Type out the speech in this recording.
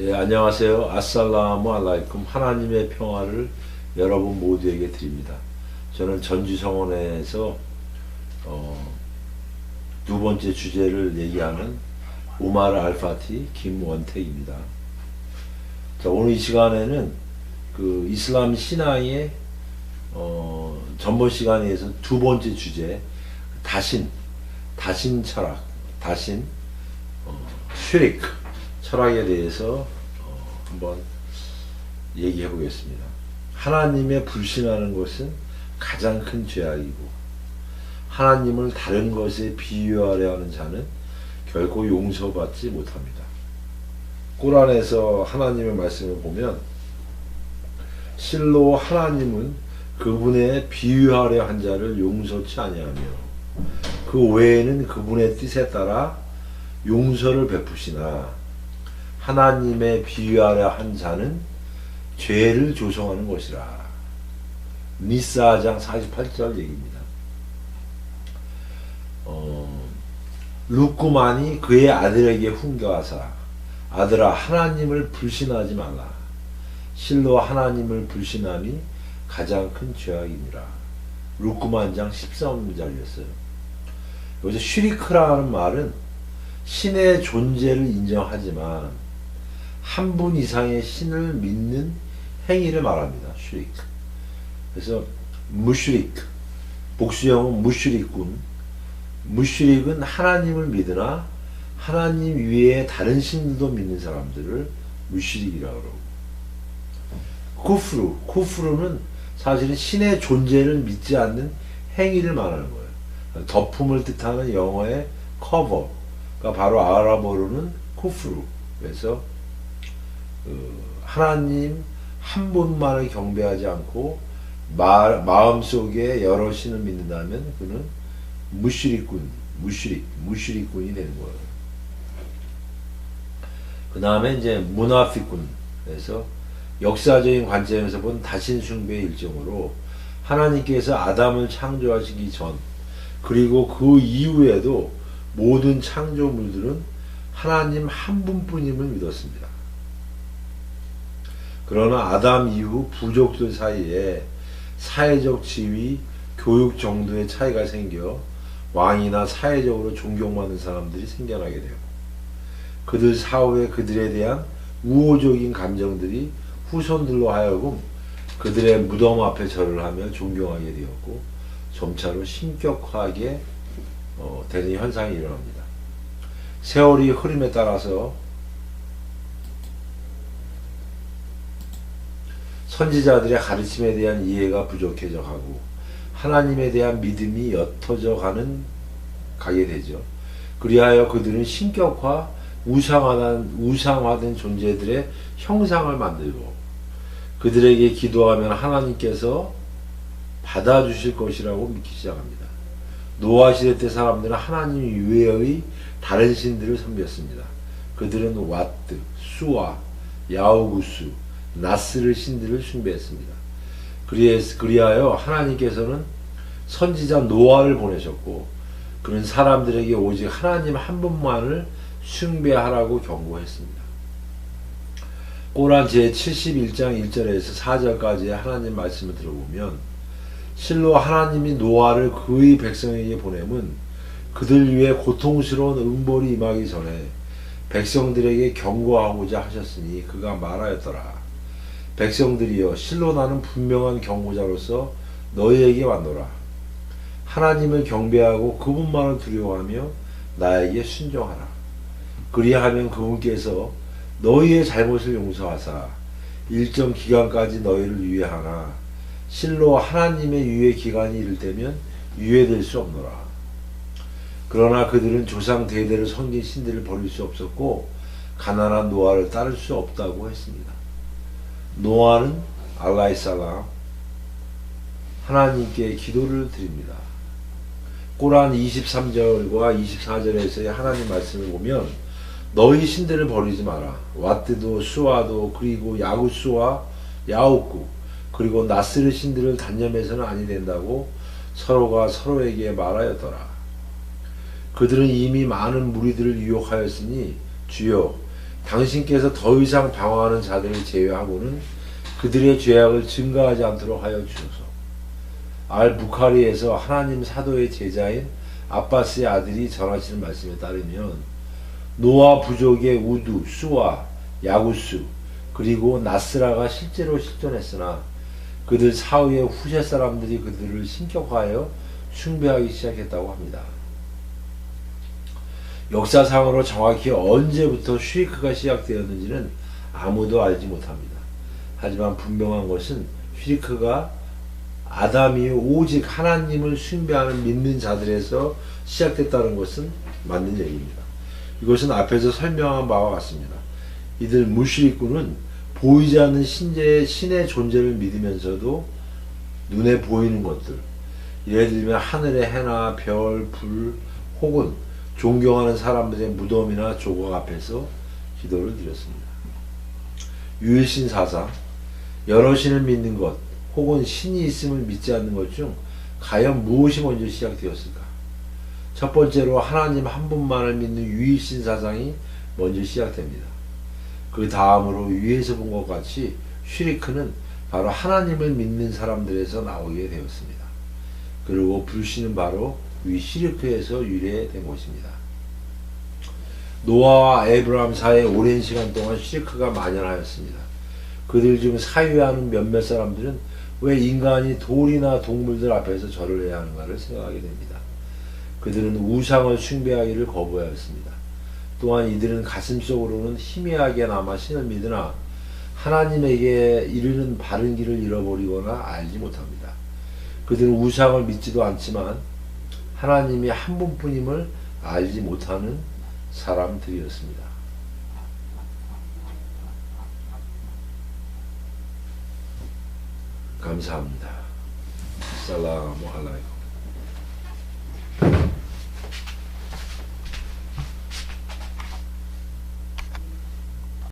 예, 안녕하세요. 아살라무 알라이쿰. 하나님의 평화를 여러분 모두에게 드립니다. 저는 전주성원에서 두 번째 주제를 얘기하는 우마르 알파티 김원택입니다. 자, 오늘 이 시간에는 그 이슬람 신앙의 전번 시간에서 두 번째 주제 다신 철학, 슈리크 철학에 대해서 한번 얘기해 보겠습니다. 하나님에 불신하는 것은 가장 큰 죄악이고 하나님을 다른 것에 비유하려 하는 자는 결코 용서받지 못합니다. 꾸란에서 하나님의 말씀을 보면 실로 하나님은 그분의 비유하려 한 자를 용서치 아니하며 그 외에는 그분의 뜻에 따라 용서를 베푸시나 하나님의 비유하려 한 자는 죄를 조성하는 것이라. 니스아장 48절 얘기입니다. 룻구만이 그의 아들에게 훈계하사 아들아 하나님을 불신하지 말라. 실로 하나님을 불신함이 가장 큰 죄악이니라. 룻구만장 13절이었어요. 여기서 슈리크라는 말은 신의 존재를 인정하지만 한 분 이상의 신을 믿는 행위를 말합니다. 슈리크. 그래서 무슈리크, 복수형은 무슈리군. 무슈릭은 하나님을 믿으나 하나님 위에 다른 신들도 믿는 사람들을 무슈릭이라고 그러고, 쿠프루는 사실은 신의 존재를 믿지 않는 행위를 말하는 거예요. 덮음을 뜻하는 영어의 커버가 바로 아랍어로는 쿠프루. 그래서 하나님 한 분만을 경배하지 않고 마음속에 여러 신을 믿는다면 그는 무슈리꾼이 되는 거예요. 그 다음에 이제 무나피꾼. 그래서 역사적인 관점에서 본 다신 숭배의 일종으로 하나님께서 아담을 창조하시기 전 그리고 그 이후에도 모든 창조물들은 하나님 한 분뿐임을 믿었습니다. 그러나 아담 이후 부족들 사이에 사회적 지위, 교육 정도의 차이가 생겨 왕이나 사회적으로 존경받는 사람들이 생겨나게 되고 그들 사후에 그들에 대한 우호적인 감정들이 후손들로 하여금 그들의 무덤 앞에 절을 하며 존경하게 되었고 점차로 신격화하게 되는 현상이 일어납니다. 세월이 흐름에 따라서 선지자들의 가르침에 대한 이해가 부족해져 가고 하나님에 대한 믿음이 옅어져 가게 되죠. 그리하여 그들은 신격화, 우상화된 존재들의 형상을 만들고 그들에게 기도하면 하나님께서 받아주실 것이라고 믿기 시작합니다. 노아 시대 때 사람들은 하나님 이외의 다른 신들을 섬겼습니다. 그들은 왓드, 수아, 야우구스, 나스르 신들을 숭배했습니다. 그리하여 하나님께서는 선지자 노아를 보내셨고 그는 사람들에게 오직 하나님 한 분만을 숭배하라고 경고했습니다. 꼬란 제71장 1절에서 4절까지의 하나님 말씀을 들어보면 실로 하나님이 노아를 그의 백성에게 보냄은 그들 위해 고통스러운 음벌이 임하기 전에 백성들에게 경고하고자 하셨으니 그가 말하였더라. 백성들이여 실로 나는 분명한 경고자로서 너희에게 왔노라. 하나님을 경배하고 그분만을 두려워하며 나에게 순종하라. 그리하면 그분께서 너희의 잘못을 용서하사 일정 기간까지 너희를 유예하나 실로 하나님의 유예 기간이 이를 때면 유예될 수 없노라. 그러나 그들은 조상 대대를 섬긴 신들을 버릴 수 없었고 가난한 노아를 따를 수 없다고 했습니다. 노아는 알라이살람 하나님께 기도를 드립니다. 꼬란 23절과 24절에서의 하나님 말씀을 보면 너희 신들을 버리지 마라. 왓드도 수아도 그리고 야구수와 야옥구 그리고 나스르 신들을 단념해서는 아니 된다고 서로가 서로에게 말하였더라. 그들은 이미 많은 무리들을 유혹하였으니 주여 당신께서 더 이상 방황하는 자들을 제외하고는 그들의 죄악을 증가하지 않도록 하여 주소서. 알부카리에서 하나님 사도의 제자인 아바스의 아들이 전하시는 말씀에 따르면 노아 부족의 우두, 수와 야구수 그리고 나스라가 실제로 실존했으나 그들 사후에 후세 사람들이 그들을 신격화하여 숭배하기 시작했다고 합니다. 역사상으로 정확히 언제부터 슈리크가 시작되었는지는 아무도 알지 못합니다. 하지만 분명한 것은 슈리크가 아담이 오직 하나님을 숭배하는 믿는 자들에서 시작됐다는 것은 맞는 얘기입니다. 이것은 앞에서 설명한 바와 같습니다. 이들 무슈리크는 보이지 않는 신의 존재를 믿으면서도 눈에 보이는 것들, 예를 들면 하늘의 해나 별, 불 혹은 존경하는 사람들의 무덤이나 조각 앞에서 기도를 드렸습니다. 유일신 사상, 여러 신을 믿는 것 혹은 신이 있음을 믿지 않는 것 중 과연 무엇이 먼저 시작되었을까? 첫 번째로 하나님 한 분만을 믿는 유일신 사상이 먼저 시작됩니다. 그 다음으로 위에서 본 것 같이 슈리크는 바로 하나님을 믿는 사람들에서 나오게 되었습니다. 그리고 불신은 바로 위 슈리크에서 유래된 것입니다. 노아와 에브라함 사이에 오랜 시간 동안 슈리크가 만연하였습니다. 그들 중 사유하는 몇몇 사람들은 왜 인간이 돌이나 동물들 앞에서 절을 해야 하는가를 생각하게 됩니다. 그들은 우상을 숭배하기를 거부하였습니다. 또한 이들은 가슴속으로는 희미하게나마 신을 믿으나 하나님에게 이르는 바른 길을 잃어버리거나 알지 못합니다. 그들은 우상을 믿지도 않지만 하나님이 한 분뿐임을 알지 못하는 사람들이었습니다. 감사합니다. 살라무 알라이쿰.